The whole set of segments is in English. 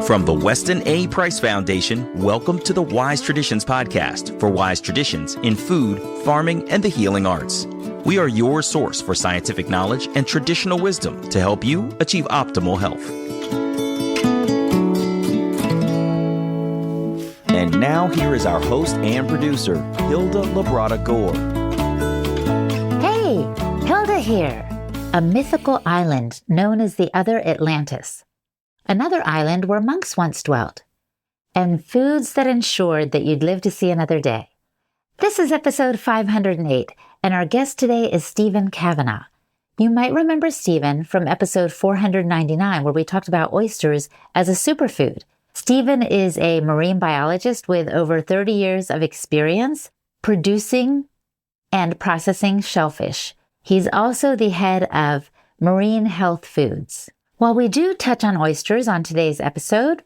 From the Weston A. Price Foundation, welcome to the Wise Traditions Podcast for wise traditions in food, farming, and the healing arts. We are your source for scientific knowledge and traditional wisdom to help you achieve optimal health. And now here is our host and producer, Hilda Labrada Gore. Hey, Hilda here. A mythical island known as the other Atlantis. Another island where monks once dwelt. And foods that ensured that you'd live to see another day. This is episode 508, and our guest today is Stephen Kavanagh. You might remember Stephen from episode 499, where we talked about oysters as a superfood. Stephen is a marine biologist with over 30 years of experience producing and processing shellfish. He's also the head of Marine Health Foods. While we do touch on oysters on today's episode,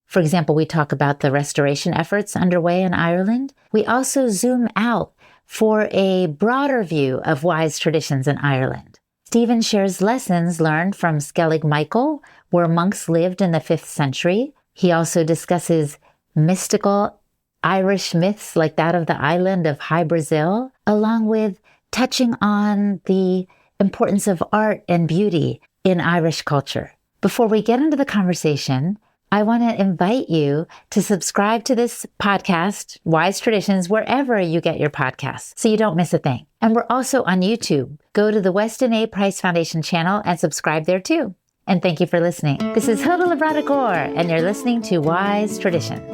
for example, we talk about the restoration efforts underway in Ireland, we also zoom out for a broader view of wise traditions in Ireland. Stephen shares lessons learned from Skellig Michael, where monks lived in the 5th century. He also discusses mystical Irish myths like that of the island of High Brazil, along with touching on the importance of art and beauty in Irish culture. Before we get into the conversation, I want to invite you to subscribe to this podcast, Wise Traditions, wherever you get your podcasts, so you don't miss a thing. And we're also on YouTube. Go to the Weston A. Price Foundation channel and subscribe there too. And thank you for listening. This is Hilda Labrada Gore, and you're listening to Wise Tradition.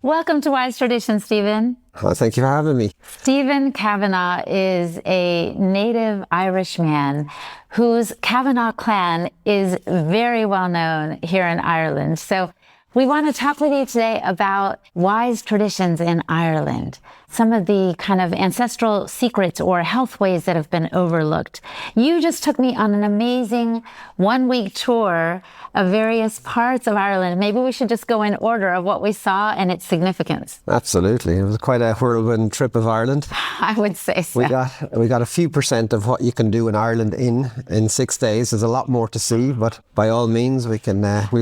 Welcome to Wise Tradition, Stephen. Well, thank you for having me. Stephen Kavanagh is a native Irish man whose Kavanagh clan is very well known here in Ireland. So we want to talk with you today about wise traditions in Ireland, some of the kind of ancestral secrets or health ways that have been overlooked. You just took me on an amazing one-week tour of various parts of Ireland. Maybe we should just go in order of what we saw and its significance. Absolutely. It was quite a whirlwind trip of Ireland. I would say so. We got a few percent of what you can do in Ireland in 6 days. There's a lot more to see, but by all means, we'll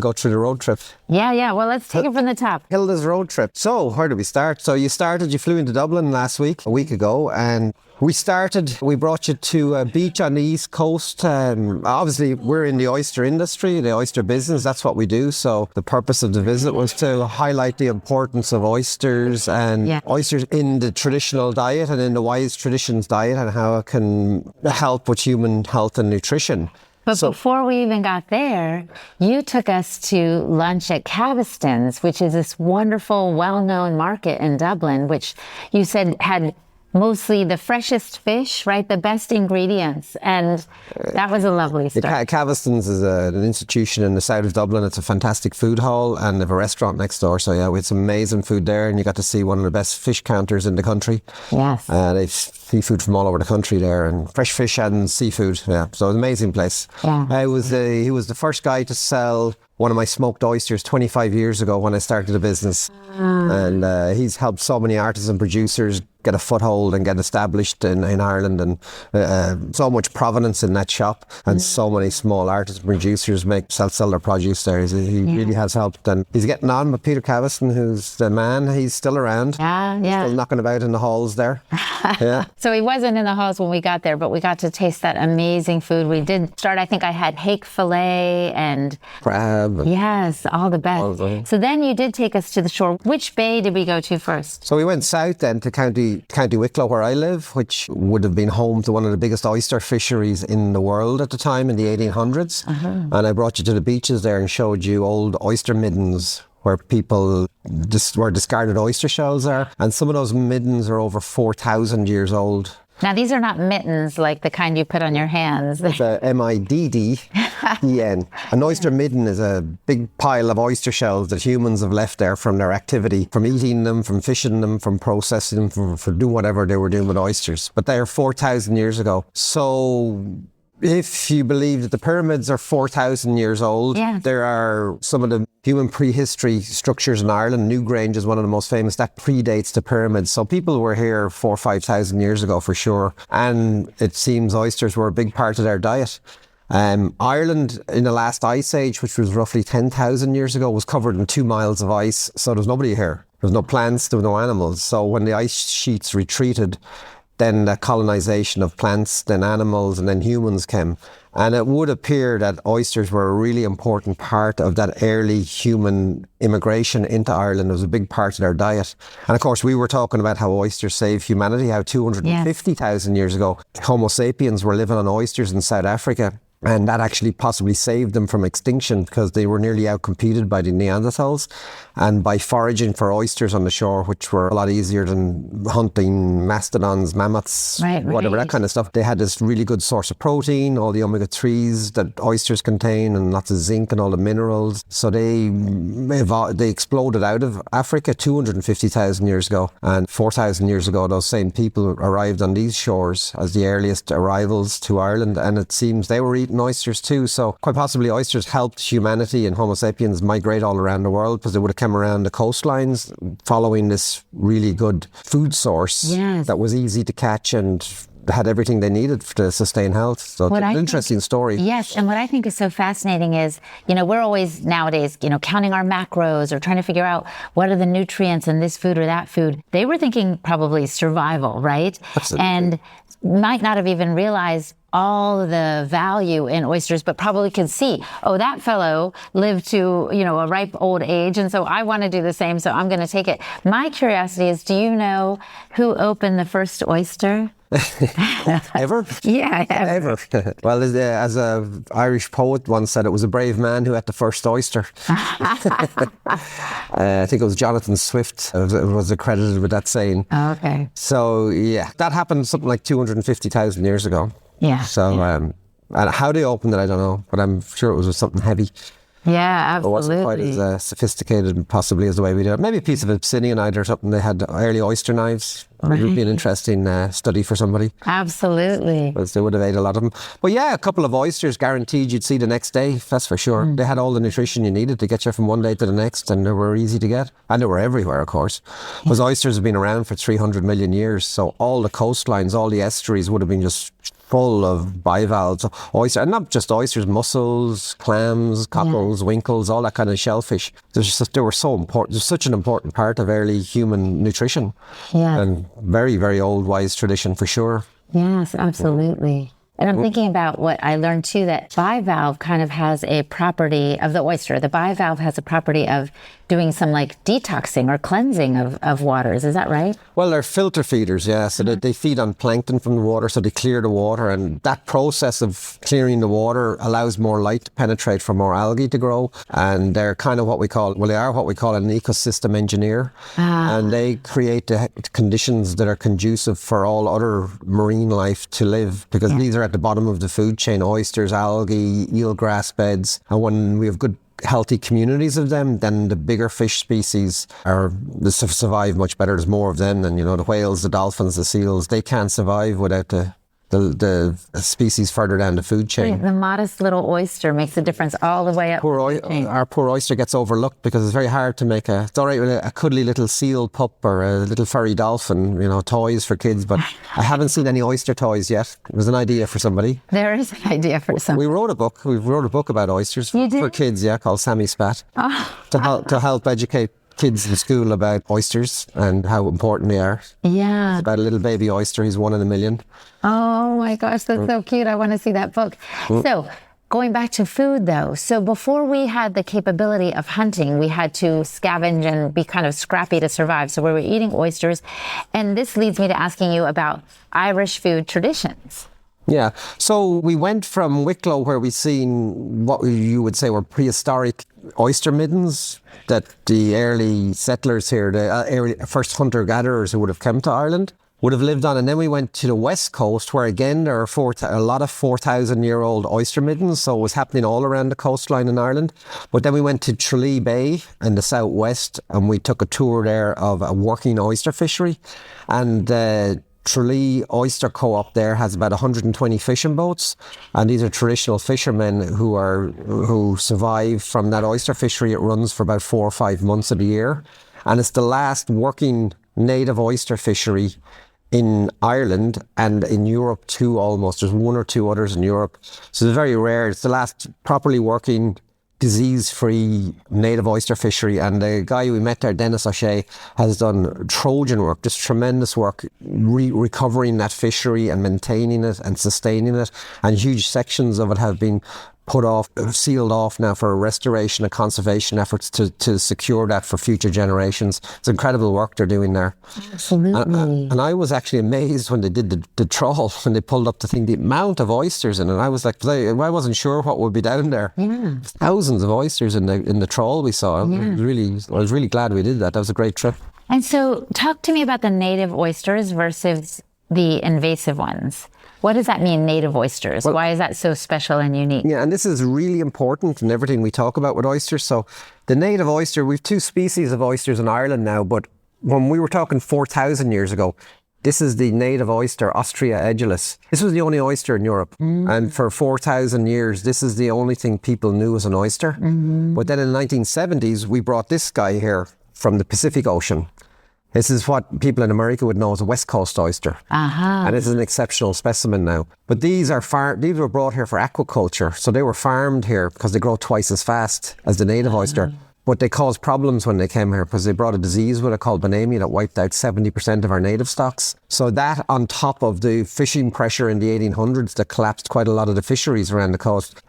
go through the road trip. Yeah. Well, let's take it from the top. Hilda's road trip. So, where do we start? So you flew into Dublin a week ago, and we brought you to a beach on the East Coast. Obviously, we're in the oyster industry, the oyster business. That's what we do. So the purpose of the visit was to highlight the importance of oysters and oysters in the traditional diet and in the wise traditions diet, and how it can help with human health and nutrition. But before we even got there, you took us to lunch at Caviston's, which is this wonderful, well-known market in Dublin, which you said had mostly the freshest fish, right? The best ingredients. And that was a lovely start. Caviston's is an institution in the south of Dublin. It's a fantastic food hall, and they have a restaurant next door. So yeah, we had some amazing food there, and you got to see one of the best fish counters in the country. Yes. They've seafood from all over the country there, and fresh fish and seafood. Yeah, so an amazing place. Yeah. He was the first guy to sell one of my smoked oysters 25 years ago when I started the business. And he's helped so many artisan producers get a foothold and get established in Ireland, and so much provenance in that shop, and so many small artisan producers sell their produce there. He really has helped, and he's getting on with Peter Caviston, who's the man. He's still around. Still knocking about in the halls there. Yeah. So he wasn't in the halls when we got there, but we got to taste that amazing food. We did start, I think I had hake fillet and crab. Yes, all the best. So then you did take us to the shore. Which bay did we go to first? So we went south then to County Wicklow, where I live, which would have been home to one of the biggest oyster fisheries in the world at the time in the 1800s. And I brought you to the beaches there and showed you old oyster middens where where discarded oyster shells are. And some of those middens are over 4,000 years old. Now, these are not mittens like the kind you put on your hands. It's a MIDDEN. An oyster midden is a big pile of oyster shells that humans have left there from their activity, from eating them, from fishing them, from processing them, for doing whatever they were doing with oysters. But they are 4,000 years ago. So if you believe that the pyramids are 4,000 years old, there are some of the human prehistory structures in Ireland. Newgrange is one of the most famous. That predates the pyramids. So people were here 4,000 or 5,000 years ago for sure. And it seems oysters were a big part of their diet. Ireland in the last ice age, which was roughly 10,000 years ago, was covered in 2 miles of ice. So there was nobody here. There was no plants, there were no animals. So when the ice sheets retreated, then the colonization of plants, then animals, and then humans came. And it would appear that oysters were a really important part of that early human immigration into Ireland. It was a big part of their diet. And of course, we were talking about how oysters saved humanity, how 250,000 years ago, Homo sapiens were living on oysters in South Africa. And that actually possibly saved them from extinction because they were nearly outcompeted by the Neanderthals. And by foraging for oysters on the shore, which were a lot easier than hunting mastodons, mammoths, whatever, that kind of stuff, they had this really good source of protein, all the omega-3s that oysters contain, and lots of zinc and all the minerals. So they exploded out of Africa 250,000 years ago. And 4,000 years ago, those same people arrived on these shores as the earliest arrivals to Ireland. And it seems they were eating oysters too. So quite possibly oysters helped humanity and Homo sapiens migrate all around the world because they would have come around the coastlines following this really good food source that was easy to catch and had everything they needed to sustain health. So it's an interesting story. Yes, and what I think is so fascinating is, we're always nowadays, counting our macros or trying to figure out what are the nutrients in this food or that food. They were thinking probably survival, right? Absolutely. And might not have even realized all the value in oysters, but probably could see, that fellow lived to, a ripe old age, and so I want to do the same, so I'm going to take it. My curiosity is, do you know who opened the first oyster? Ever? Yeah, ever. Well, as a Irish poet once said, it was a brave man who had the first oyster. I think it was Jonathan Swift was accredited with that saying. Oh, okay. So, yeah, that happened something like 250,000 years ago. Yeah. So, and how they opened it, I don't know, but I'm sure it was with something heavy. Yeah, absolutely. It wasn't quite as sophisticated possibly as the way we do it. Maybe a piece of obsidianite or something. They had early oyster knives. It would be an interesting study for somebody. Absolutely. Because they would have ate a lot of them. But yeah, a couple of oysters guaranteed you'd see the next day, that's for sure. They had all the nutrition you needed to get you from one day to the next, and they were easy to get. And they were everywhere, of course. Because oysters have been around for 300 million years, so all the coastlines, all the estuaries would have been just full of bivalves, oysters, and not just oysters, mussels, clams, cockles, winkles, all that kind of shellfish. They were so important. They're such an important part of early human nutrition. Yeah. And very, very old, wise tradition for sure. Yes, absolutely. And I'm thinking about what I learned too, that bivalve kind of has a property of the oyster. The bivalve has a property of doing some like detoxing or cleansing of waters. Is that right? Well, they're filter feeders, yeah. So they feed on plankton from the water, so they clear the water. And that process of clearing the water allows more light to penetrate for more algae to grow. And they're kind of what we call an ecosystem engineer. And they create the conditions that are conducive for all other marine life to live, because these are at the bottom of the food chain: oysters, algae, eelgrass beds. And when we have good healthy communities of them, then the bigger fish species survive much better. There's more of them than, the whales, the dolphins, the seals. They can't survive without the species further down the food chain. The modest little oyster makes a difference all the way up. Our poor oyster gets overlooked because it's very hard to make it's all right with a cuddly little seal pup or a little furry dolphin, toys for kids, but I haven't seen any oyster toys yet. It was an idea for somebody. There is an idea for somebody. We wrote a book about oysters for kids, called Sammy Spat, to help educate kids in school about oysters and how important they are. Yeah. It's about a little baby oyster. He's 1 in a million. Oh my gosh, that's so cute. I want to see that book. So going back to food though, so before we had the capability of hunting, we had to scavenge and be kind of scrappy to survive. So we were eating oysters. And this leads me to asking you about Irish food traditions. Yeah, so we went from Wicklow, where we seen what you would say were prehistoric oyster middens that the early settlers here, the first hunter-gatherers who would have come to Ireland, would have lived on. And then we went to the west coast, where again there are a lot of 4,000-year-old oyster middens, so it was happening all around the coastline in Ireland. But then we went to Tralee Bay in the southwest, and we took a tour there of a working oyster fishery. And Tralee Oyster Co-op there has about 120 fishing boats, and these are traditional fishermen who survive from that oyster fishery. It runs for about 4 or 5 months of the year, and it's the last working native oyster fishery in Ireland and in Europe too almost. There's one or two others in Europe. So it's very rare. It's the last properly working disease-free native oyster fishery, and the guy we met there, Dennis O'Shea, has done Trojan work, just tremendous work recovering that fishery and maintaining it and sustaining it, and huge sections of it have been put off, sealed off now for restoration and conservation efforts to secure that for future generations. It's incredible work they're doing there. Absolutely. And I was actually amazed when they did the trawl, when they pulled up the thing, the amount of oysters in it. I was like, I wasn't sure what would be down there. Yeah. Thousands of oysters in the trawl we saw. Yeah. I was really glad we did that. That was a great trip. And so talk to me about the native oysters versus the invasive ones. What does that mean, native oysters? Well, why is that so special and unique? Yeah, and this is really important in everything we talk about with oysters. So the native oyster, we've two species of oysters in Ireland now, but when we were talking 4,000 years ago, this is the native oyster, Ostrea edulis. This was the only oyster in Europe. And for 4,000 years, this is the only thing people knew as an oyster. But then in the 1970s, we brought this guy here from the Pacific Ocean. This is what people in America would know as a West Coast oyster. And this is an exceptional specimen now. But these were brought here for aquaculture. So they were farmed here because they grow twice as fast as the native oyster. But they caused problems when they came here because they brought a disease with it called bonamia that wiped out 70% of our native stocks. So that, on top of the fishing pressure in the 1800s that collapsed quite a lot of the fisheries around the coast,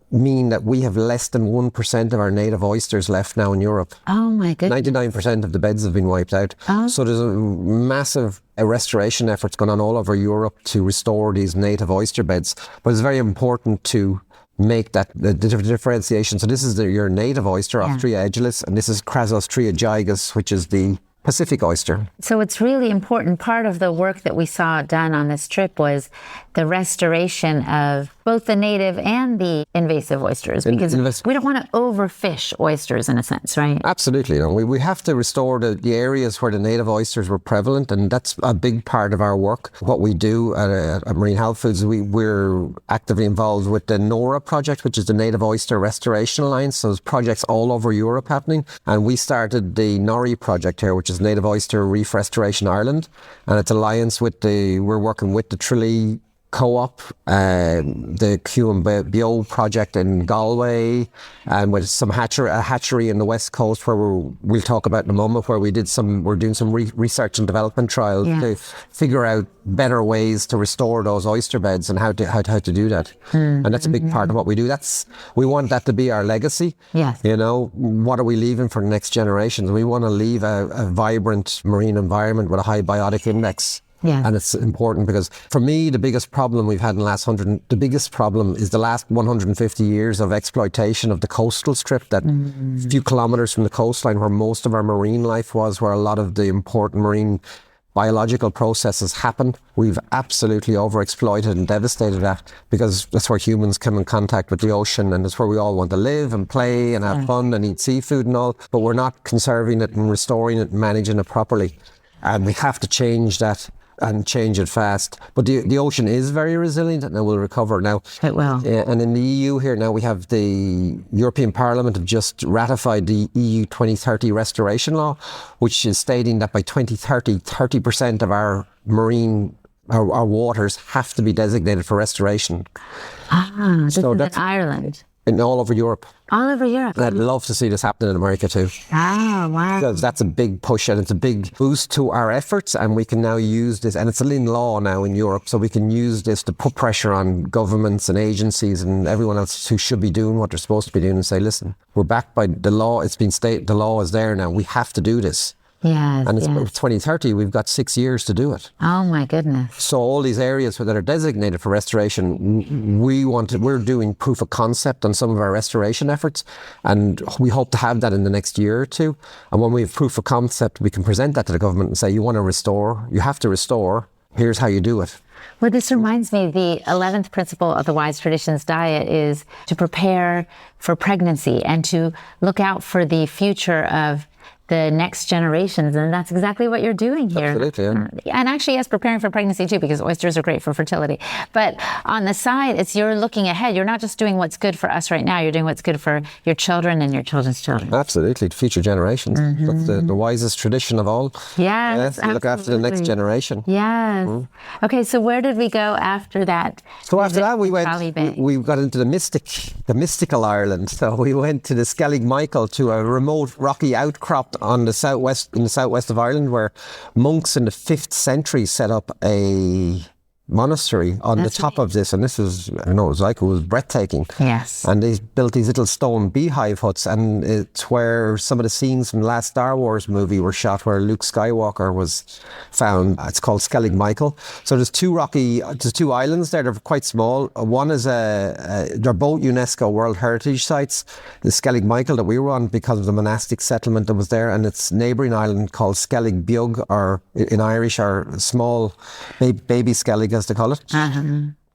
mean that we have less than 1% of our native oysters left now in Europe. Oh my goodness. 99% of the beds have been wiped out. So there's a massive restoration efforts going on all over Europe to restore these native oyster beds. But it's very important to make that the differentiation. So this is your native oyster, Ostrea edulis, and this is Chrysostrea gigas, which is the Pacific oyster. So it's really important. Part of the work that we saw done on this trip was the restoration of both the native and the invasive oysters, because we don't want to overfish oysters in a sense, right? Absolutely. You know, we have to restore the areas where the native oysters were prevalent, and that's a big part of our work. What we do at Marine Health Foods, we're actively involved with the NORA project, which is the Native Oyster Restoration Alliance. So there's projects all over Europe happening, and we started the NORI project here, which is Native Oyster Reef Restoration Ireland, and it's alliance with we're working with the Tralee Co-op, the Q&Bio project in Galway, and with a hatchery in the West Coast where we'll talk about in a moment, where we're doing some research and development trials to figure out better ways to restore those oyster beds and how to do that. And that's a big part of what we do. We want that to be our legacy. Yes. You know, what are we leaving for the next generations? We want to leave a vibrant marine environment with a high biotic index. Yeah. And it's important because for me, the biggest problem we've had in the last is the last 150 years of exploitation of the coastal strip, that few kilometres from the coastline where most of our marine life was, where a lot of the important marine biological processes happen. We've absolutely overexploited and devastated that, because that's where humans come in contact with the ocean, and it's where we all want to live and play and have fun and eat seafood and all, but we're not conserving it and restoring it and managing it properly. And we have to change that, and change it fast. But the ocean is very resilient and it will recover now. It will. And in the EU here now, we have the European Parliament have just ratified the EU 2030 Restoration Law, which is stating that by 2030, 30% of our marine, our waters have to be designated for restoration. This is in Ireland. In all over Europe. All over Europe. And I'd love to see this happening in America too. Oh, wow. Because that's a big push and it's a big boost to our efforts, and we can now use this, and it's in law now in Europe, so we can use this to put pressure on governments and agencies and everyone else who should be doing what they're supposed to be doing, and say, listen, we're backed by the law, it's been stated, the law is there now, we have to do this. Yes, and it's 2030, we've got 6 years to do it. Oh my goodness. So all these areas that are designated for restoration, we're doing proof of concept on some of our restoration efforts, and we hope to have that in the next year or two. And when we have proof of concept, we can present that to the government and say, you want to restore, you have to restore, here's how you do it. Well, this reminds me, the 11th principle of the Wise Traditions diet is to prepare for pregnancy and to look out for the future of the next generations. And that's exactly what you're doing here. Absolutely, yeah. And actually, yes, preparing for pregnancy too, because oysters are great for fertility. But on the side, it's you're looking ahead. You're not just doing what's good for us right now. You're doing what's good for your children and your children's children. Absolutely, future generations. That's the wisest tradition of all. Yes, look after the next generation. Yes. Okay, so where did we go after that? So after that, we got into the mystical Ireland. So we went to the Skellig Michael, to a remote rocky outcrop in the southwest of Ireland, where monks in the 5th century set up a monastery on the top of this, and this was, it was breathtaking. Yes. And they built these little stone beehive huts, and it's where some of the scenes from the last Star Wars movie were shot, where Luke Skywalker was found. It's called Skellig Michael. So there's two islands there. They're quite small. One is they're both UNESCO World Heritage Sites. The Skellig Michael that we were on, because of the monastic settlement that was there, and its neighbouring island called Skellig Beag, or in Irish, or small baby Skellig, as they call it,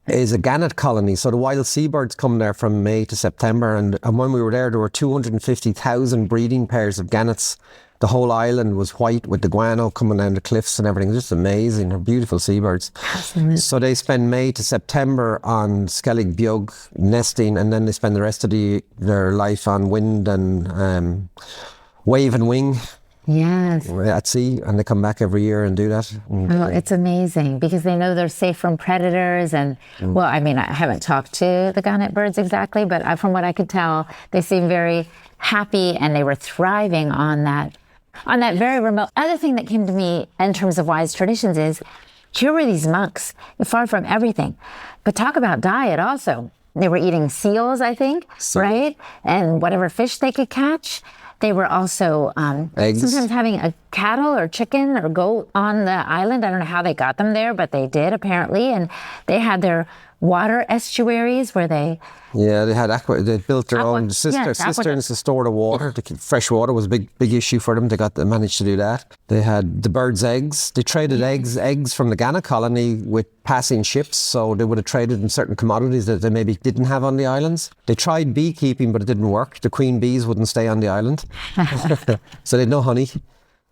is a gannet colony. So the wild seabirds come there from May to September, and when we were there were 250,000 breeding pairs of gannets. The whole island was white with the guano coming down the cliffs and everything. Just amazing. They're beautiful seabirds. Absolutely. So they spend May to September on Skellig Beag nesting, and then they spend the rest of their life on wind and wave and wing. Yes. At sea, and they come back every year and do that. Well, it's amazing because they know they're safe from predators. And well, I mean, I haven't talked to the gannet birds exactly, but from what I could tell, they seem very happy and they were thriving on that very remote. Other thing that came to me in terms of wise traditions is, here were these monks, far from everything, but talk about diet also. They were eating seals, I think, right? And whatever fish they could catch. They were also sometimes having a cattle or chicken or goat on the island. I don't know how they got them there, but they did apparently. And they had their water estuaries where they... Yeah, they built their own cisterns to store the water. Fresh water was a big issue for them. They managed to do that. They had the birds' eggs. They traded eggs from the gannet colony with passing ships. So they would have traded in certain commodities that they maybe didn't have on the islands. They tried beekeeping, but it didn't work. The queen bees wouldn't stay on the island. So they had no honey.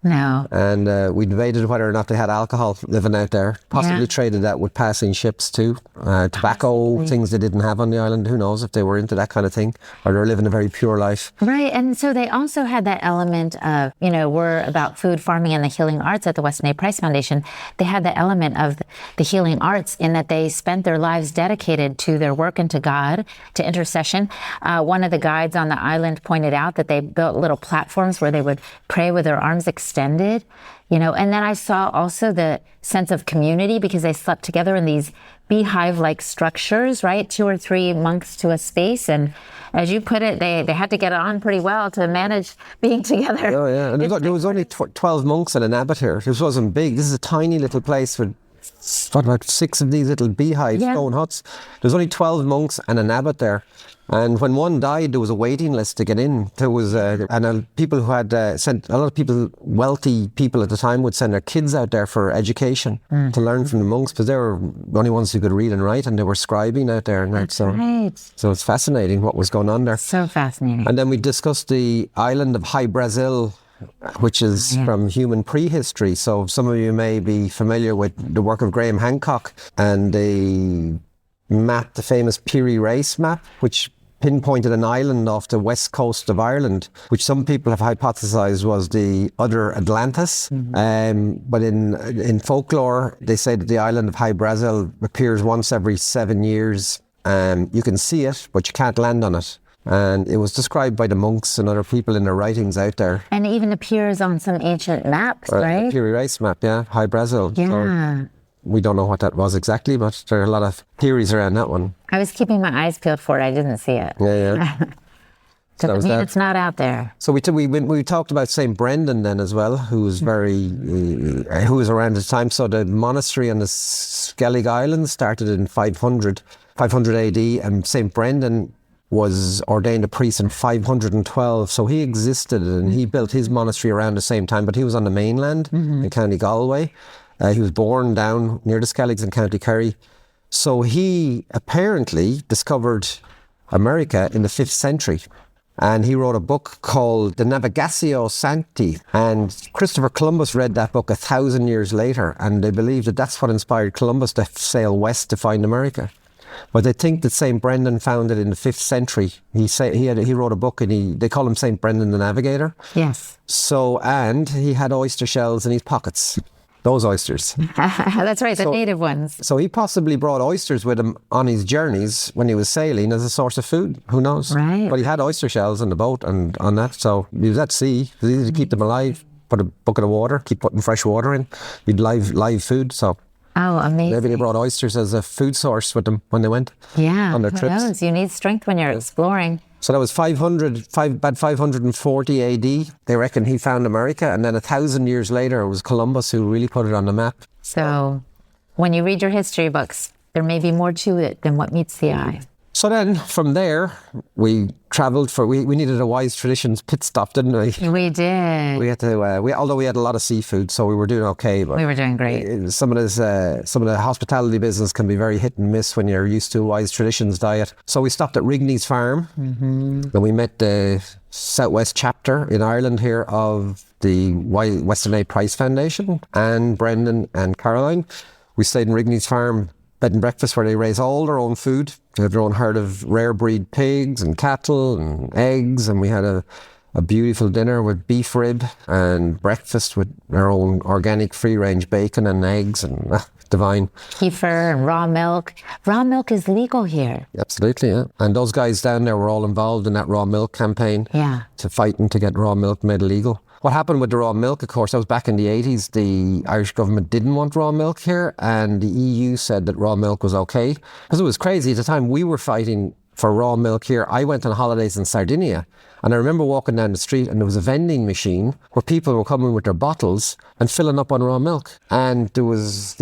No. And we debated whether or not they had alcohol living out there. Possibly traded that with passing ships too. Tobacco, things they didn't have on the island. Who knows if they were into that kind of thing, or they're living a very pure life. Right. And so they also had that element of, we're about food, farming, and the healing arts at the Weston A. Price Foundation. They had the element of the healing arts in that they spent their lives dedicated to their work and to God, to intercession. One of the guides on the island pointed out that they built little platforms where they would pray with their arms extended, and then I saw also the sense of community because they slept together in these beehive-like structures, right? 2 or 3 monks to a space. And as you put it, they had to get on pretty well to manage being together. Oh, yeah. And there was only 12 monks in an abbot here. This wasn't big. This is a tiny little place with about 6 of these little beehive stone huts. There's only 12 monks and an abbot there. And when one died, there was a waiting list to get in. There was, people who had sent, a lot of people, wealthy people at the time, would send their kids out there for education to learn from the monks, because they were the only ones who could read and write, and they were scribing out there. And so it's fascinating what was going on there. So fascinating. And then we discussed the island of High Brazil, which is from human prehistory. So some of you may be familiar with the work of Graham Hancock and the famous Peary Race map, which pinpointed an island off the west coast of Ireland, which some people have hypothesized was the other Atlantis. But in folklore, they say that the island of High Brazil appears once every 7 years. You can see it, but you can't land on it. And it was described by the monks and other people in their writings out there. And it even appears on some ancient maps, right? The Peary Race map, High Brazil. Yeah. So we don't know what that was exactly, but there are a lot of theories around that one. I was keeping my eyes peeled for it. I didn't see it. Yeah. So it's not out there. So we talked about St. Brendan then as well, who was who was around at the time. So the monastery on the Skellig Island started in 500 AD, and St. Brendan was ordained a priest in 512. So he existed and he built his monastery around the same time, but he was on the mainland in County Galway. He was born down near the Skelligs in County Kerry. So he apparently discovered America in the 5th century. And he wrote a book called The Navigatio Sancti. And Christopher Columbus read that book 1,000 years later. And they believe that that's what inspired Columbus to sail west to find America. But they think that St. Brendan found it in the 5th century. He wrote a book and they call him St. Brendan the Navigator. Yes. So, and he had oyster shells in his pockets. Those oysters. That's right, the native ones. So he possibly brought oysters with him on his journeys when he was sailing as a source of food. Who knows? Right. But he had oyster shells in the boat and on that. So he was at sea. It was easy to keep them alive. Put a bucket of water, keep putting fresh water in. You'd live food. So oh, amazing. maybe they brought oysters as a food source with them when they went on their trips. Who knows? You need strength when you're exploring. So that was 540 AD. They reckon he found America. And then 1,000 years later, it was Columbus who really put it on the map. So when you read your history books, there may be more to it than what meets the eye. So then from there, we travelled we needed a Wise Traditions pit stop, didn't we? We did. We had to, although we had a lot of seafood, so we were doing okay. But we were doing great. Some of the hospitality business can be very hit and miss when you're used to a Wise Traditions diet. So we stopped at Rigney's Farm, and we met the Southwest chapter in Ireland here of the Western Aid Prize Foundation, and Brendan and Caroline. We stayed in Rigney's Farm bed and breakfast where they raise all their own food. They have their own herd of rare breed pigs and cattle and eggs, and we had a beautiful dinner with beef rib and breakfast with our own organic free-range bacon and eggs and divine. Kefir and raw milk. Raw milk is legal here. Absolutely, yeah. And those guys down there were all involved in that raw milk campaign. Yeah. To fighting to get raw milk made illegal. What happened with the raw milk, of course, that was back in the 80s. The Irish government didn't want raw milk here, and the EU said that raw milk was okay. Because it was crazy. At the time we were fighting for raw milk here, I went on holidays in Sardinia, and I remember walking down the street and there was a vending machine where people were coming with their bottles and filling up on raw milk. And there was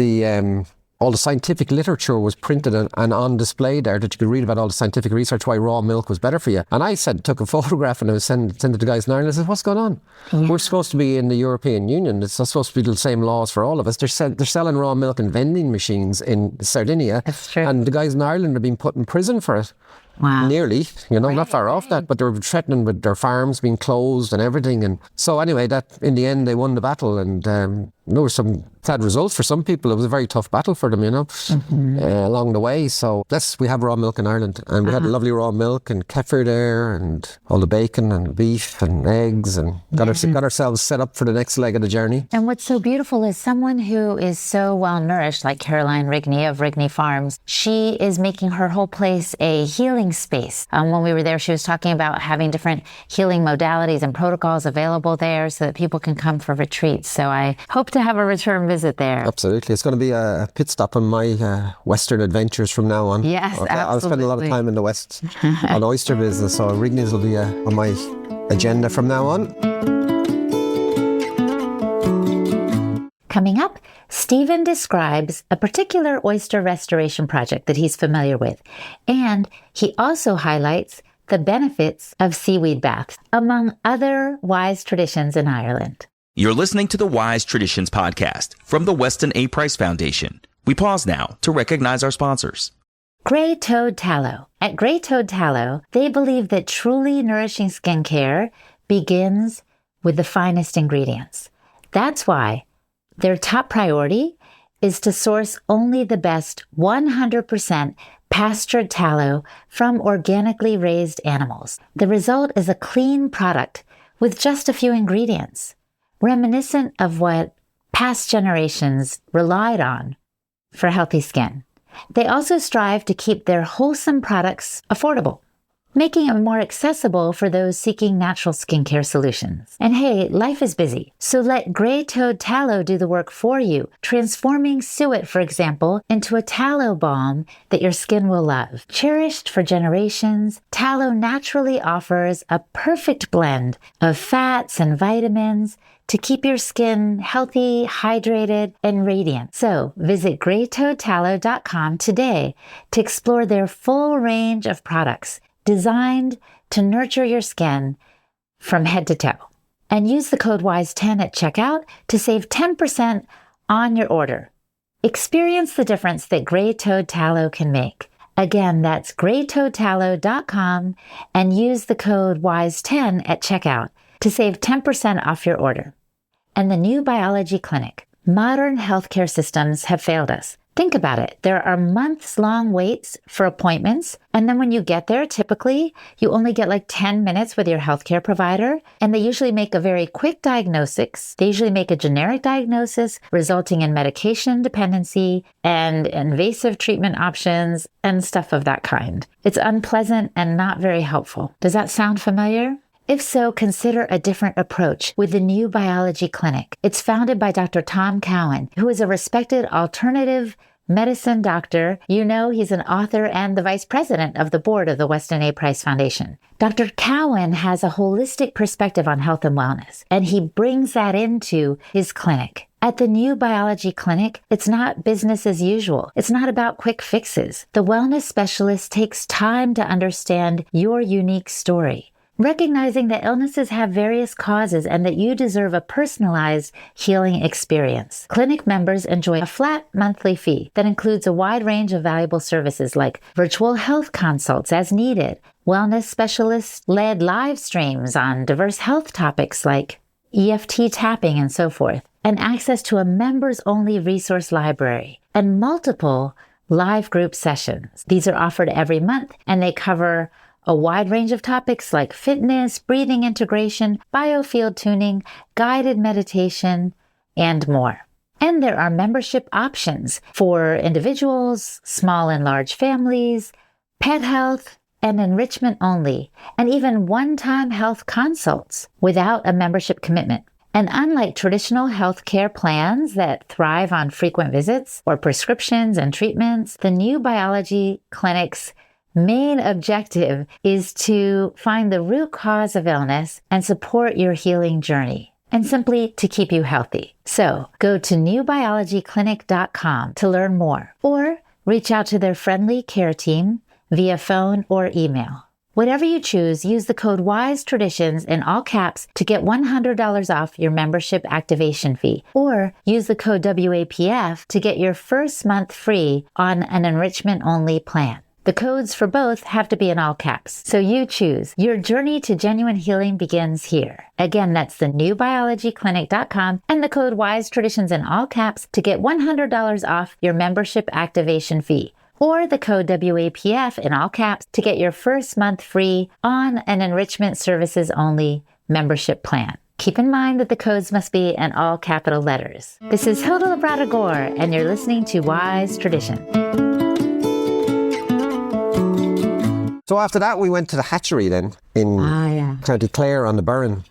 all the scientific literature was printed and on display there that you could read about all the scientific research why raw milk was better for you. And I took a photograph and I was sending it to the guys in Ireland. I said, what's going on? Yeah. We're supposed to be in the European Union. It's not supposed to be the same laws for all of us. They're selling raw milk in vending machines in Sardinia. That's true. And the guys in Ireland are being put in prison for it. Wow. Nearly, not far off that, but they were threatening with their farms being closed and everything. And so anyway, that in the end, they won the battle, and there were some sad results for some people. It was a very tough battle for them, along the way. So we have raw milk in Ireland, and we had lovely raw milk and kefir there, and all the bacon and beef and eggs, and got ourselves set up for the next leg of the journey. And what's so beautiful is someone who is so well nourished, like Caroline Rigney of Rigney Farms, she is making her whole place a healing space. When we were there, she was talking about having different healing modalities and protocols available there so that people can come for retreats. So I hope to have a return visit there. Absolutely. It's going to be a pit stop on my Western adventures from now on. Yes, absolutely. I'll spend a lot of time in the West on oyster business, so Rigney's will be on my agenda from now on. Coming up, Stephen describes a particular oyster restoration project that he's familiar with, and he also highlights the benefits of seaweed baths, among other wise traditions in Ireland. You're listening to the Wise Traditions podcast from the Weston A. Price Foundation. We pause now to recognize our sponsors. Grey Toad Tallow. At Grey Toad Tallow, they believe that truly nourishing skincare begins with the finest ingredients. That's why their top priority is to source only the best 100% pastured tallow from organically raised animals. The result is a clean product with just a few ingredients, reminiscent of what past generations relied on for healthy skin. They also strive to keep their wholesome products affordable, making it more accessible for those seeking natural skincare solutions. And hey, life is busy, so let Grey Toad Tallow do the work for you, transforming suet, for example, into a tallow balm that your skin will love. Cherished for generations, tallow naturally offers a perfect blend of fats and vitamins to keep your skin healthy, hydrated, and radiant. So visit greytoadtallow.com today to explore their full range of products designed to nurture your skin from head to toe. And use the code WISE10 at checkout to save 10% on your order. Experience the difference that Grey Toad Tallow can make Again, that's greytoadtallow.com and use the code WISE10 at checkout to save 10% off your order. And the new biology clinic. Modern healthcare systems have failed us. Think about it. There are months-long waits for appointments, and then when you get there, typically, you only get like 10 minutes with your healthcare provider, and they usually make a very quick diagnosis. They usually make a generic diagnosis, resulting in medication dependency and invasive treatment options and stuff of that kind. It's unpleasant and not very helpful. Does that sound familiar? If so, consider a different approach with the new biology clinic. It's founded by Dr. Tom Cowan, who is a respected alternative medicine doctor. You know, he's an author and the vice president of the board of the Weston A. Price Foundation. Dr. Cowan has a holistic perspective on health and wellness, and he brings that into his clinic. At the new biology clinic, it's not business as usual. It's not about quick fixes. The wellness specialist takes time to understand your unique story, recognizing that illnesses have various causes and that you deserve a personalized healing experience. Clinic members enjoy a flat monthly fee that includes a wide range of valuable services like virtual health consults as needed, wellness specialist-led live streams on diverse health topics like EFT tapping and so forth, and access to a members-only resource library and multiple live group sessions. These are offered every month, and they cover a wide range of topics like fitness, breathing integration, biofield tuning, guided meditation, and more. And there are membership options for individuals, small and large families, pet health, and enrichment only, and even one-time health consults without a membership commitment. And unlike traditional healthcare plans that thrive on frequent visits or prescriptions and treatments, the new biology clinic's main objective is to find the root cause of illness and support your healing journey, and simply to keep you healthy. So go to newbiologyclinic.com to learn more, or reach out to their friendly care team via phone or email. Whatever you choose, use the code WISETRADITIONS in all caps to get $100 off your membership activation fee, or use the code WAPF to get your first month free on an enrichment-only plan. The codes for both have to be in all caps, so you choose. Your journey to genuine healing begins here. Again, that's the newbiologyclinic.com and the code WISETRADITIONS in all caps to get $100 off your membership activation fee, or the code WAPF in all caps to get your first month free on an enrichment services only membership plan. Keep in mind that the codes must be in all capital letters. This is Hilda Labrada Gore, and you're listening to Wise Tradition. So after that, we went to the hatchery then in County Clare on the Burren.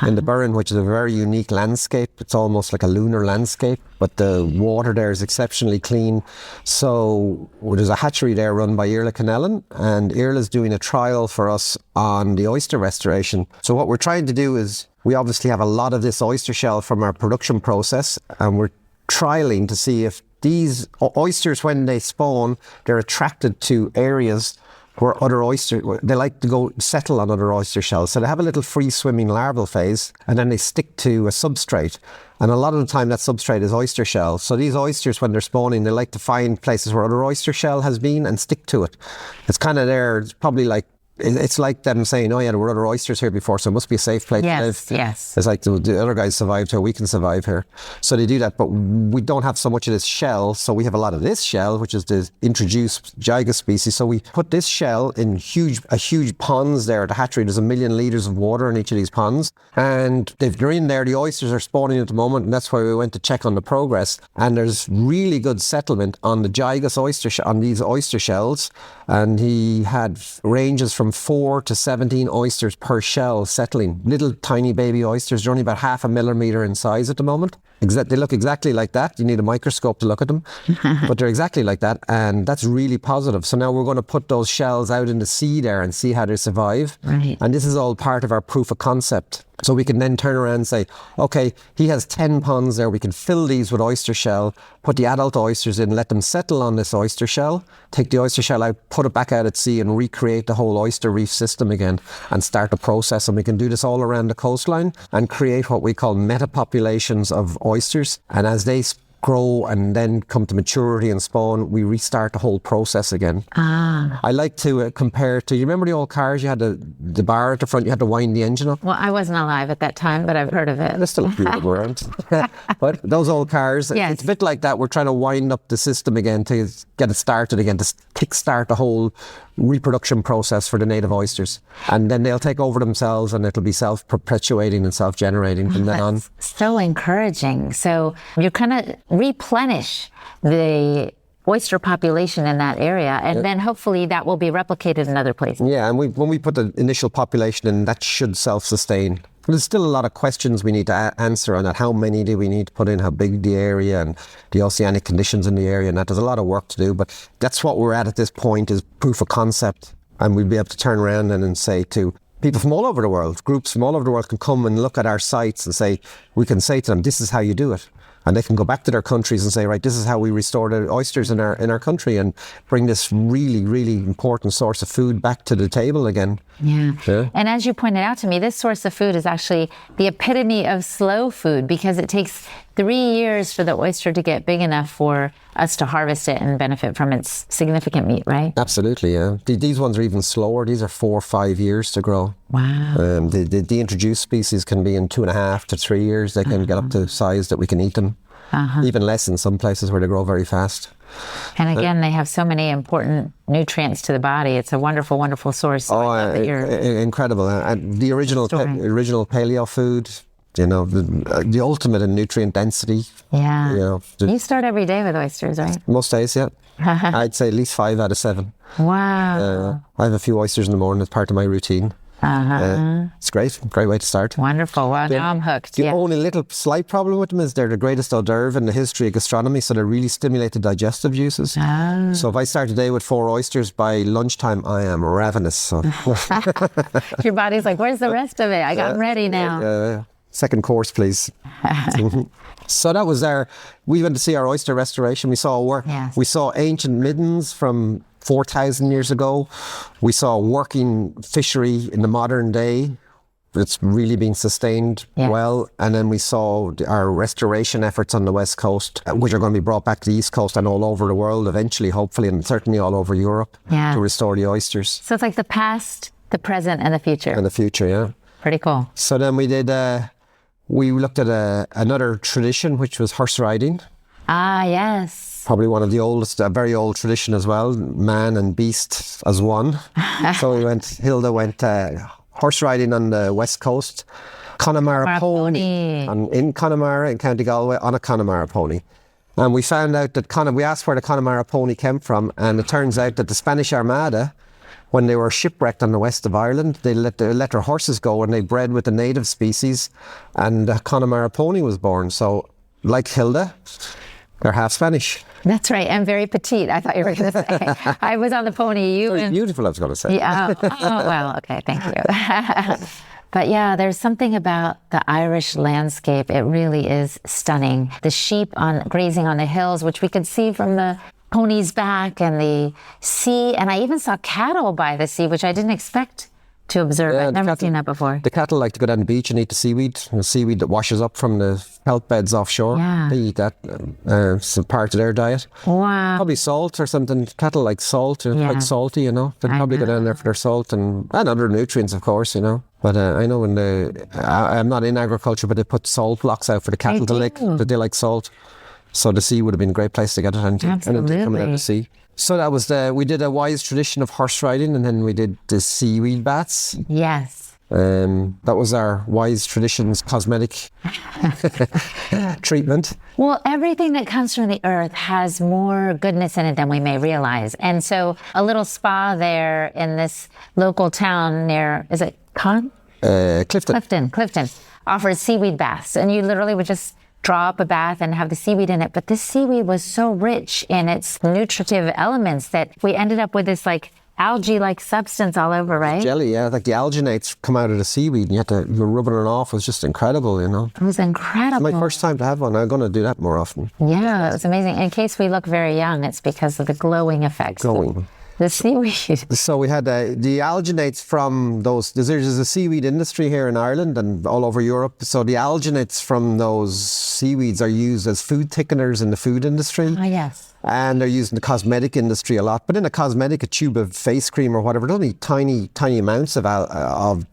In the Burren, which is a very unique landscape. It's almost like a lunar landscape, but the water there is exceptionally clean. So there's a hatchery there run by Irla Canellan, and Irla's doing a trial for us on the oyster restoration. So what we're trying to do is, we obviously have a lot of this oyster shell from our production process, and we're trialing to see if these oysters, when they spawn, they're attracted to areas where other oysters, they like to go settle on other oyster shells. So they have a little free swimming larval phase, and then they stick to a substrate. And a lot of the time that substrate is oyster shell. So these oysters, when they're spawning, they like to find places where other oyster shell has been and stick to it. It's kind of there, it's probably like, it's like them saying, oh yeah, there were other oysters here before, so it must be a safe place to live. Yes. It's like the other guys survived here, we can survive here. So they do that, but we don't have so much of this shell, so we have a lot of this shell, which is the introduced Giga species. So we put this shell in huge ponds there at the hatchery. There's 1 million litres of water in each of these ponds, and they're in there. The oysters are spawning at the moment, and that's why we went to check on the progress. And there's really good settlement on the Gigas on these oyster shells, and he had ranges from 4 to 17 oysters per shell settling. Little tiny baby oysters. They're only about 0.5 millimetre in size at the moment. They look exactly like that. You need a microscope to look at them, but they're exactly like that, and that's really positive. So now we're going to put those shells out in the sea there and see how they survive. Right. And this is all part of our proof of concept. So we can then turn around and say, okay, he has 10 ponds there. We can fill these with oyster shell, put the adult oysters in, let them settle on this oyster shell, take the oyster shell out, put it back out at sea, and recreate the whole oyster reef system again and start the process. And we can do this all around the coastline and create what we call metapopulations of oysters. And as they grow and then come to maturity and spawn, we restart the whole process again. I like to compare to, you remember the old cars, you had the bar at the front, you had to wind the engine up? Well, I wasn't alive at that time, but I've heard of it. There's still a few of them around. But those old cars, yes. It's a bit like that. We're trying to wind up the system again to get it started again, to kickstart the whole reproduction process for the native oysters. And then they'll take over themselves and it'll be self-perpetuating and self-generating from then on. So encouraging. So you're kind of replenish the oyster population in that area, and then hopefully that will be replicated in other places. Yeah, and when we put the initial population in, that should self-sustain. There's still a lot of questions we need to answer on that. How many do we need to put in? How big the area and the oceanic conditions in the area? And that there's a lot of work to do, but that's what we're at this point, is proof of concept. And we'll be able to turn around and say to people from all over the world, groups from all over the world can come and look at our sites and say, we can say to them, this is how you do it. And they can go back to their countries and say, right, this is how we restore the oysters in our country, and bring this really, really important source of food back to the table again. Yeah. And as you pointed out to me, this source of food is actually the epitome of slow food, because it takes 3 years for the oyster to get big enough for us to harvest it and benefit from its significant meat, right? Absolutely, yeah. These ones are even slower. These are 4 or 5 years to grow. Wow. The introduced species can be in 2.5 to 3 years. They can get up to size that we can eat them. Even less in some places where they grow very fast. And again, they have so many important nutrients to the body. It's a wonderful, wonderful source. Incredible. And the original paleo food, you know, the ultimate in nutrient density. Yeah. You know, you start every day with oysters, right? Most days, yeah. I'd say at least 5 out of 7. Wow. I have a few oysters in the morning as part of my routine. It's great way to start. Wonderful. Well, now I'm hooked. The only little slight problem with them is they're the greatest hors d'oeuvre in the history of gastronomy, so they really stimulate the digestive juices. So if I start a day with 4 oysters, by lunchtime I am ravenous. So. Your body's like, where's the rest of it? I got ready now. Second course, please. So that was we went to see our oyster restoration. We saw ancient middens from 4,000 years ago. We saw a working fishery in the modern day. It's really been sustained well. And then we saw our restoration efforts on the West Coast, which are going to be brought back to the East Coast and all over the world eventually, hopefully, and certainly all over Europe to restore the oysters. So it's like the past, the present, and the future. And the future, yeah. Pretty cool. So then we did, we looked at another tradition, which was horse riding. Ah, yes. Probably one of the oldest, a very old tradition as well, man and beast as one. So Hilda went horse riding on the West Coast, Connemara pony, in Connemara in County Galway, on a Connemara pony. And we found out that we asked where the Connemara pony came from, and it turns out that the Spanish Armada, when they were shipwrecked on the west of Ireland, they let their horses go and they bred with the native species, and the Connemara pony was born. So, like Hilda, they're half Spanish. That's right, and very petite, I thought you were going to say. I was on the pony. Beautiful, I was going to say. Yeah. Oh, well, okay, thank you. But yeah, there's something about the Irish landscape. It really is stunning. The sheep grazing on the hills, which we could see from the pony's back, and the sea. And I even saw cattle by the sea, which I didn't expect to observe. I've never seen that before. The cattle like to go down the beach and eat the seaweed that washes up from the kelp beds offshore. Yeah. They eat that. It's a part of their diet. Wow. Probably salt or something. Cattle like salt, quite salty, you know. They'd probably go down there for their salt and other nutrients, of course, you know. But I know I'm not in agriculture, but they put salt blocks out for the cattle to lick, that they like salt. So the sea would have been a great place to get it, and coming out of the sea. So that was we did a wise tradition of horse riding, and then we did the seaweed baths. Yes. That was our wise traditions cosmetic treatment. Well, everything that comes from the earth has more goodness in it than we may realize. And so a little spa there in this local town near, is it Clifton? Clifton offers seaweed baths, and you literally would just draw up a bath and have the seaweed in it. But this seaweed was so rich in its nutritive elements that we ended up with this like algae-like substance all over, right? Jelly, yeah. Like the alginates come out of the seaweed, and you're rubbing it off. It was just incredible, you know. It was incredible. It's my first time to have one. I'm going to do that more often. Yeah, it was amazing. In case we look very young, it's because of the glowing effects. The seaweed. So we had the alginates from those. There's a seaweed industry here in Ireland and all over Europe. So the alginates from those seaweeds are used as food thickeners in the food industry. Oh, yes. And they're used in the cosmetic industry a lot. But in a cosmetic, a tube of face cream or whatever, there's only tiny amounts of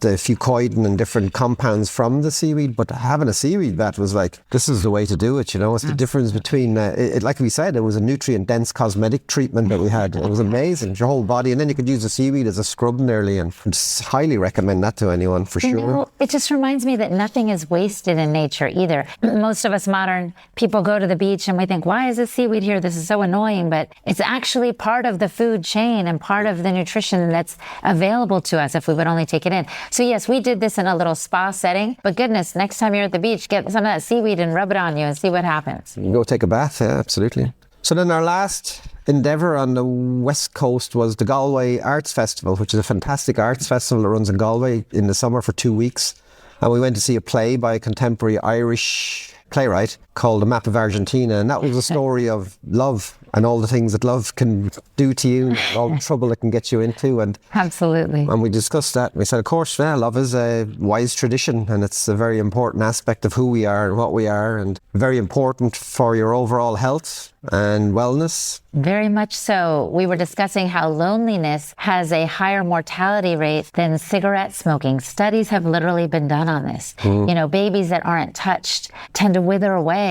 the fucoidin and different compounds from the seaweed. But having a seaweed vat was like, this is the way to do it, you know. It's the difference between, like we said, it was a nutrient-dense cosmetic treatment that we had. It was amazing, your whole body. And then you could use the seaweed as a scrub nearly. And I'd highly recommend that to anyone, for sure. know, it just reminds me that nothing is wasted in nature either. Most of us modern people go to the beach and we think, why is this seaweed here? This is so annoying, but it's actually part of the food chain and part of the nutrition that's available to us if we would only take it in. So yes, we did this in a little spa setting, but goodness, next time you're at the beach, get some of that seaweed and rub it on you and see what happens. You can go take a bath, yeah, absolutely. So then our last endeavour on the west coast was the Galway Arts Festival, which is a fantastic arts festival that runs in Galway in the summer for 2 weeks. And we went to see a play by a contemporary Irish playwright called The Map of Argentina, and that was a story of love and all the things that love can do to you, all the trouble it can get you into. And Absolutely. And we discussed that. We said, of course, yeah, love is a wise tradition, and it's a very important aspect of who we are and what we are, and very important for your overall health and wellness. Very much so. We were discussing how loneliness has a higher mortality rate than cigarette smoking. Studies have literally been done on this. You know, babies that aren't touched tend to wither away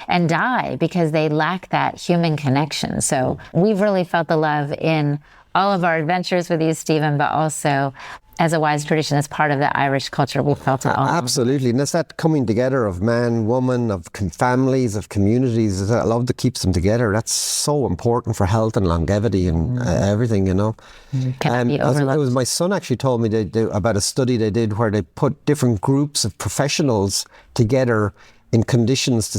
and die because they lack that human connection. So we've really felt the love in all of our adventures with you, Stephen, but also as a wise tradition, as part of the Irish culture, we felt it all. Absolutely. And it's that coming together of man, woman, of families, of communities, that love that keeps them together. That's so important for health and longevity and everything, you know. Can't be overlooked. It was my son actually told me about a study they did where they put different groups of professionals together in conditions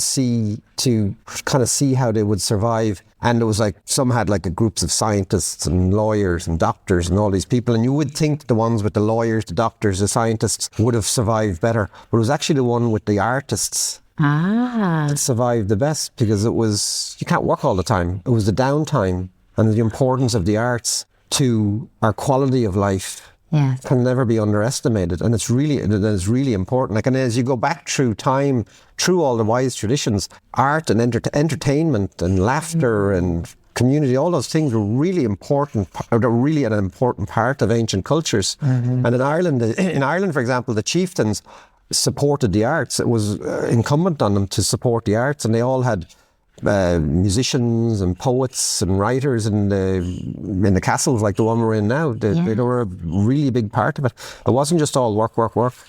to kind of see how they would survive. And it was like, some had like groups of scientists and lawyers and doctors and all these people. And you would think the ones with the lawyers, the doctors, the scientists would have survived better. But it was actually the one with the artists that survived the best, because it was, you can't work all the time. It was the downtime and the importance of the arts to our quality of life. Yes. Can never be underestimated, and it's really important. Like, and as you go back through time, through all the wise traditions, art and entertainment and laughter and community, all those things were really important. They're really an important part of ancient cultures. And in Ireland, for example, the chieftains supported the arts. It was incumbent on them to support the arts, and they all had musicians and poets and writers in the castles like the one we're in now. They were a really big part of it. It wasn't just all work.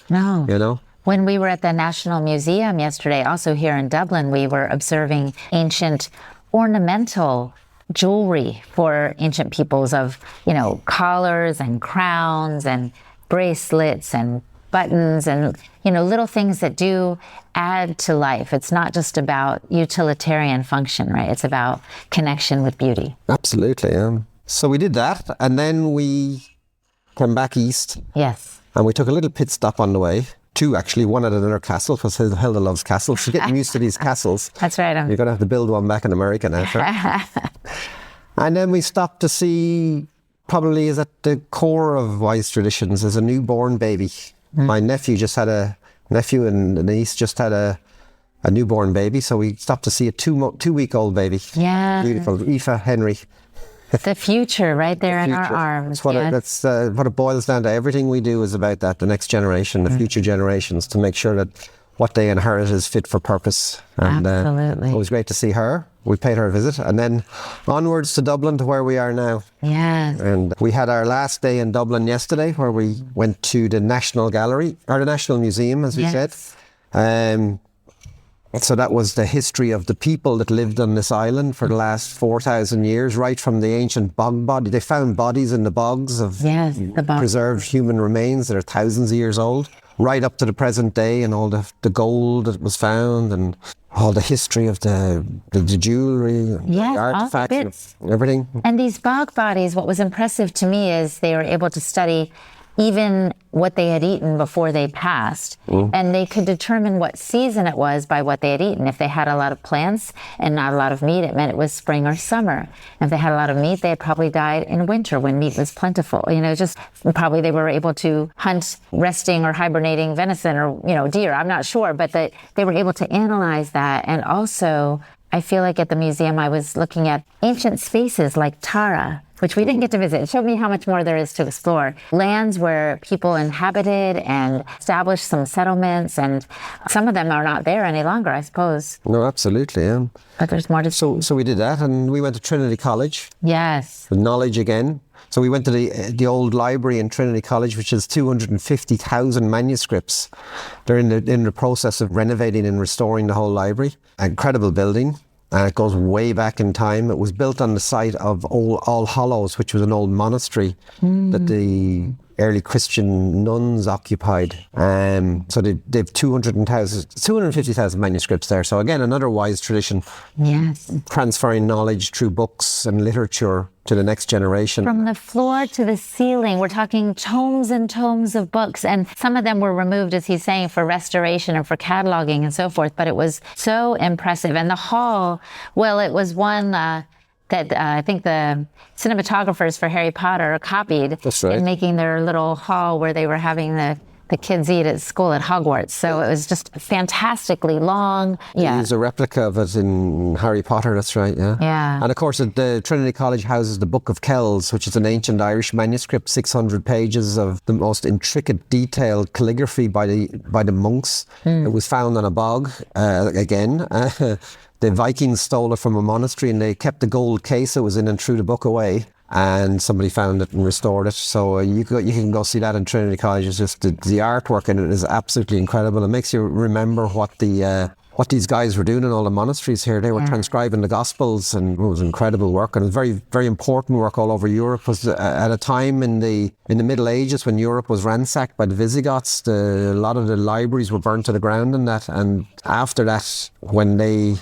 No. You know? When we were at the National Museum yesterday, also here in Dublin, we were observing ancient ornamental jewelry for ancient peoples of, you know, collars and crowns and bracelets and buttons and, you know, little things that do add to life. It's not just about utilitarian function, right? It's about connection with beauty. Absolutely, yeah. So we did that, and then we came back east. Yes. And we took a little pit stop on the way. Two, actually. One at another castle, because Hilda loves castles. She's getting used to these castles. That's right. You're going to have to build one back in America now. Sure. And then we stopped to see, probably is at the core of wise traditions, is a newborn baby. My nephew and the niece just had a newborn baby, so we stopped to see a two-week-old baby. Yeah. Beautiful. Aoife Henry. The future right there in our arms. That's what it boils down to. Everything we do is about that, the next generation, the future generations, to make sure that what they inherit is fit for purpose. And Absolutely. it was great to see her. We paid her a visit, and then onwards to Dublin, to where we are now. Yes. And we had our last day in Dublin yesterday, where we went to the National Gallery, or the National Museum, as we said. So that was the history of the people that lived on this island for the last 4,000 years, right from the ancient bog body. They found bodies in the bogs of preserved human remains that are thousands of years old, right up to the present day, and all the gold that was found, and all the history of the jewellery, the artifacts, and everything. And these bog bodies, what was impressive to me is they were able to study even what they had eaten before they passed. And they could determine what season it was by what they had eaten. If they had a lot of plants and not a lot of meat, it meant it was spring or summer. And if they had a lot of meat, they had probably died in winter when meat was plentiful. Just probably they were able to hunt resting or hibernating venison or, deer. I'm not sure, but they were able to analyze that. And also, I feel like at the museum, I was looking at ancient spaces like Tara, which we didn't get to visit. It showed me how much more there is to explore. Lands where people inhabited and established some settlements, and some of them are not there any longer, I suppose. No, absolutely, yeah. But there's more to see. So we did that, and we went to Trinity College. Yes. The knowledge again. So we went to the old library in Trinity College, which has 250,000 manuscripts. They're in the process of renovating and restoring the whole library. Incredible building. It goes way back in time. It was built on the site of All Hallows, which was an old monastery that the early Christian nuns occupied. So they've 250,000 manuscripts there. So again, another wise tradition. Yes. Transferring knowledge through books and literature to the next generation. From the floor to the ceiling, we're talking tomes and tomes of books. And some of them were removed, as he's saying, for restoration and for cataloging and so forth. But it was so impressive. And the hall, well, it was one that I think the cinematographers for Harry Potter copied. That's right. In making their little hall where they were having the kids eat at school at Hogwarts. So it was just fantastically long. Yeah. There's a replica of it in Harry Potter, that's right, yeah. Yeah. And of course, the Trinity College houses the Book of Kells, which is an ancient Irish manuscript, 600 pages of the most intricate, detailed calligraphy by the monks. It was found on a bog, again. The Vikings stole it from a monastery and they kept the gold case it was in and threw the book away. And somebody found it and restored it. So you can go see that in Trinity College. It's just the artwork in it is absolutely incredible. It makes you remember what these guys were doing in all the monasteries here. They were transcribing the Gospels, and it was incredible work. And it was very, very important work all over Europe. Because at a time in the Middle Ages when Europe was ransacked by the Visigoths, a lot of the libraries were burnt to the ground and that. And after that, when they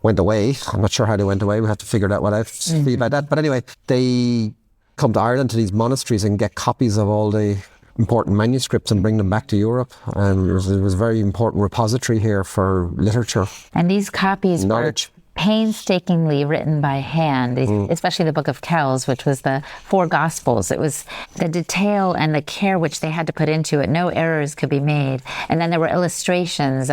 went away. I'm not sure how they went away. We have to figure that one out, see about that. But anyway, they come to Ireland to these monasteries and get copies of all the important manuscripts and bring them back to Europe. And it was a very important repository here for literature. And these copies knowledge. Were painstakingly written by hand, especially the Book of Kells, which was the 4 Gospels. It was the detail and the care which they had to put into it. No errors could be made. And then there were illustrations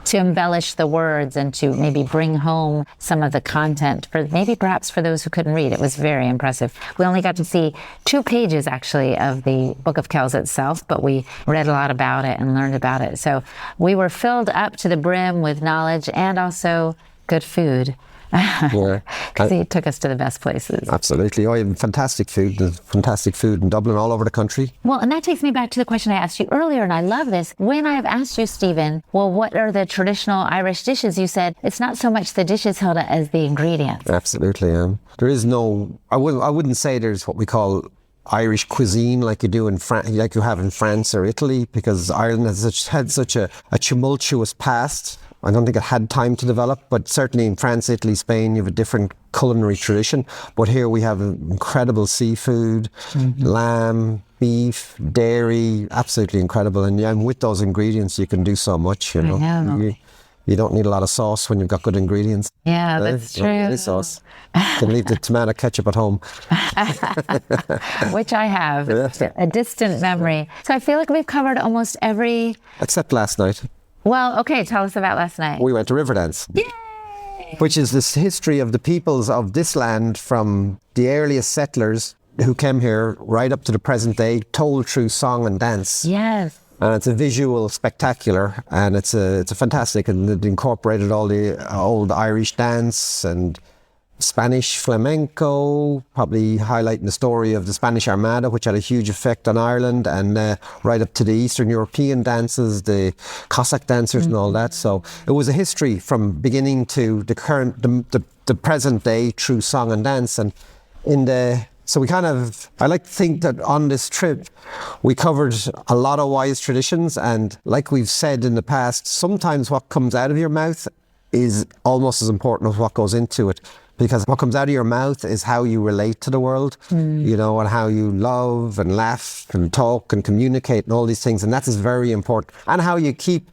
to embellish the words and to maybe bring home some of the content perhaps for those who couldn't read. It was very impressive. We only got to see 2 pages actually of the Book of Kells itself, but we read a lot about it and learned about it. So we were filled up to the brim with knowledge and also good food. Because he took us to the best places. Absolutely. Oh, fantastic food in Dublin, all over the country. Well, and that takes me back to the question I asked you earlier, and I love this. When I've asked you, Stephen, well, what are the traditional Irish dishes? You said it's not so much the dishes, Hilda, as the ingredients. Absolutely, there is no, I wouldn't say there's what we call Irish cuisine like you do like you have in France or Italy, because Ireland has had such a tumultuous past. I don't think it had time to develop, but certainly in France, Italy, Spain, you have a different culinary tradition. But here we have incredible seafood, lamb, beef, dairy, absolutely incredible. And with those ingredients, you can do so much, you know. You don't need a lot of sauce when you've got good ingredients. Yeah, that's true. Any sauce. You can leave the tomato ketchup at home. Which I have. A distant memory. So I feel like we've covered almost every... Except last night. Well, okay, tell us about last night. We went to Riverdance. Yay! Which is this history of the peoples of this land from the earliest settlers who came here right up to the present day, told through song and dance. Yes. And it's a visual spectacular, and it's a fantastic, and it incorporated all the old Irish dance and Spanish flamenco, probably highlighting the story of the Spanish Armada, which had a huge effect on Ireland, and right up to the Eastern European dances, the Cossack dancers and all that. So it was a history from beginning to the current, the present day through song and dance. And so I like to think that on this trip, we covered a lot of wise traditions. And like we've said in the past, sometimes what comes out of your mouth is almost as important as what goes into it. Because what comes out of your mouth is how you relate to the world, you know, and how you love and laugh and talk and communicate and all these things. And that is very important. And how you keep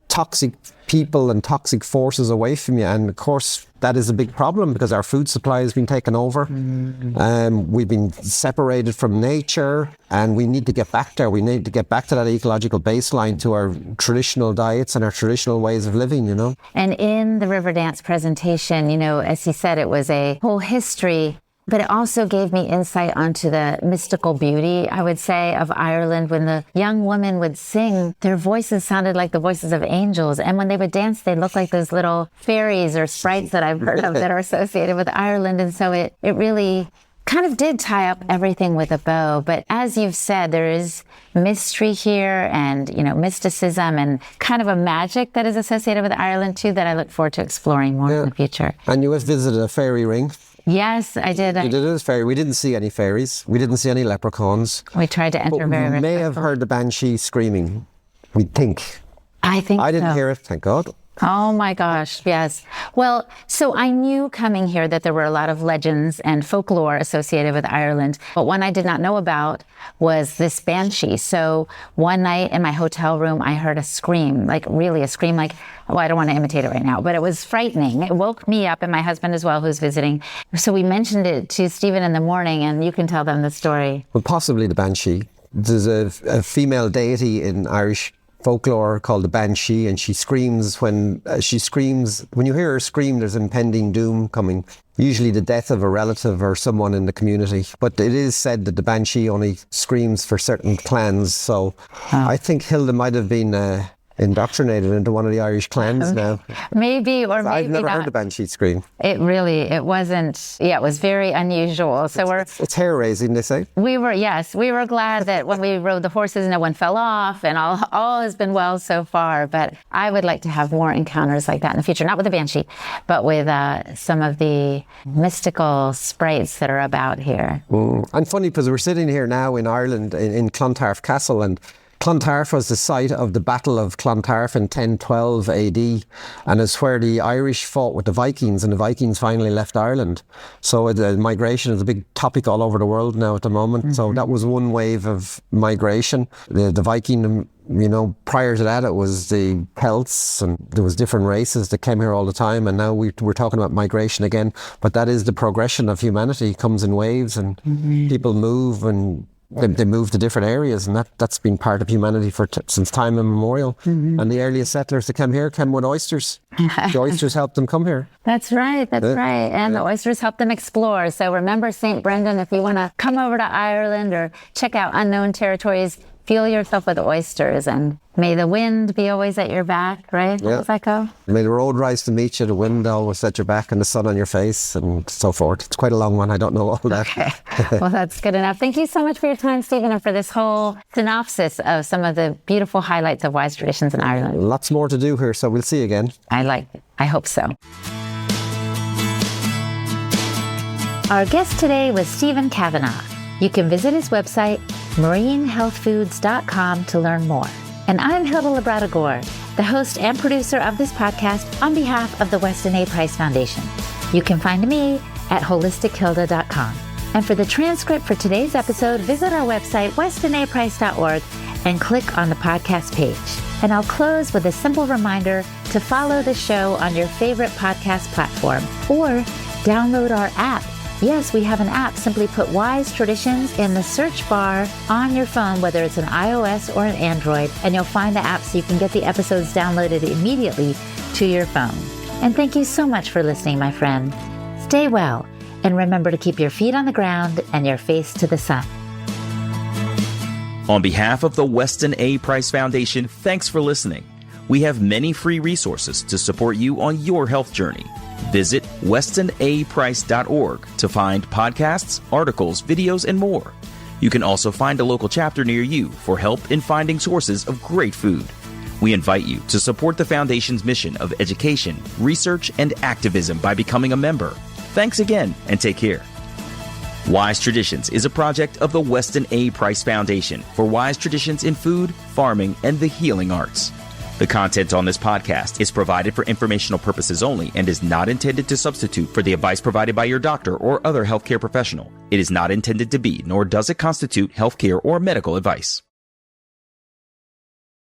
toxic people and toxic forces away from you. And of course, that is a big problem because our food supply has been taken over. We've been separated from nature, and we need to get back there. We need to get back to that ecological baseline, to our traditional diets and our traditional ways of living, you know. And in the River Dance presentation, you know, as he said, it was a whole history, but it also gave me insight onto the mystical beauty, I would say, of Ireland. When the young women would sing, their voices sounded like the voices of angels. And when they would dance, they looked like those little fairies or sprites that I've heard of that are associated with Ireland. And so it really kind of did tie up everything with a bow. But as you've said, there is mystery here and, you know, mysticism and kind of a magic that is associated with Ireland too, that I look forward to exploring more in the future. And you have visited a fairy ring. Yes, I did. You did it as fairy. We didn't see any fairies. We didn't see any leprechauns. We tried to enter very We may have heard the banshee screaming. We think. I think I didn't so. hear it, thank God. Oh my gosh, yes. Well, so I knew coming here that there were a lot of legends and folklore associated with Ireland, but one I did not know about was this banshee. So one night in my hotel room, I heard a scream, like really a scream, like, well, I don't want to imitate it right now, but it was frightening. It woke me up and my husband as well, who's visiting. So we mentioned it to Stephen in the morning, and you can tell them the story. Well, possibly the banshee. There's a female deity in Irish folklore called the banshee, and she screams when you hear her scream, there's impending doom coming, usually the death of a relative or someone in the community. But it is said that the banshee only screams for certain clans, so I think Hilda might have been indoctrinated into one of the Irish clans now. Maybe, or maybe I've never not. heard the banshee scream. It wasn't, it was very unusual. So It's hair raising, they say. we were glad that when we rode the horses, no one fell off, and all has been well so far. But I would like to have more encounters like that in the future, not with the banshee, but with some of the mystical sprites that are about here. And funny, because we're sitting here now in Ireland, in Clontarf Castle, and Clontarf was the site of the Battle of Clontarf in 1012 AD, and it's where the Irish fought with the Vikings, and the Vikings finally left Ireland. So the migration is a big topic all over the world now at the moment. So that was one wave of migration. The Viking, you know, prior to that it was the Celts, and there was different races that came here all the time, and now we're talking about migration again. But that is the progression of humanity. It comes in waves, and people move, and they move to different areas, and that's been part of humanity since time immemorial. And the earliest settlers that came here came with oysters. The oysters helped them come here. That's right. And the oysters help them explore. So remember St. Brendan, if you want to come over to Ireland or check out unknown territories, fuel yourself with oysters, and may the wind be always at your back, right? How does that go? May the road rise to meet you, the wind always at your back, and the sun on your face, and so forth. It's quite a long one. I don't know all that. Okay. Well, that's good enough. Thank you so much for your time, Stephen, and for this whole synopsis of some of the beautiful highlights of wise traditions in Ireland. Lots more to do here, so we'll see you again. I like it. I hope so. Our guest today was Stephen Kavanagh. You can visit his website, marinehealthfoods.com, to learn more. And I'm Hilda Labrada-Gore, the host and producer of this podcast on behalf of the Weston A. Price Foundation. You can find me at holistichilda.com. And for the transcript for today's episode, visit our website, westonaprice.org, and click on the podcast page. And I'll close with a simple reminder to follow the show on your favorite podcast platform or download our app. Yes, we have an app. Simply put Wise Traditions in the search bar on your phone, whether it's an iOS or an Android, and you'll find the app so you can get the episodes downloaded immediately to your phone. And thank you so much for listening, my friend. Stay well, and remember to keep your feet on the ground and your face to the sun. On behalf of the Weston A. Price Foundation, thanks for listening. We have many free resources to support you on your health journey. Visit westonaprice.org to find podcasts, articles, videos, and more. You can also find a local chapter near you for help in finding sources of great food. We invite you to support the Foundation's mission of education, research, and activism by becoming a member. Thanks again, and take care. Wise Traditions is a project of the Weston A. Price Foundation for wise traditions in food, farming, and the healing arts. The content on this podcast is provided for informational purposes only and is not intended to substitute for the advice provided by your doctor or other healthcare professional. It is not intended to be, nor does it constitute healthcare or medical advice.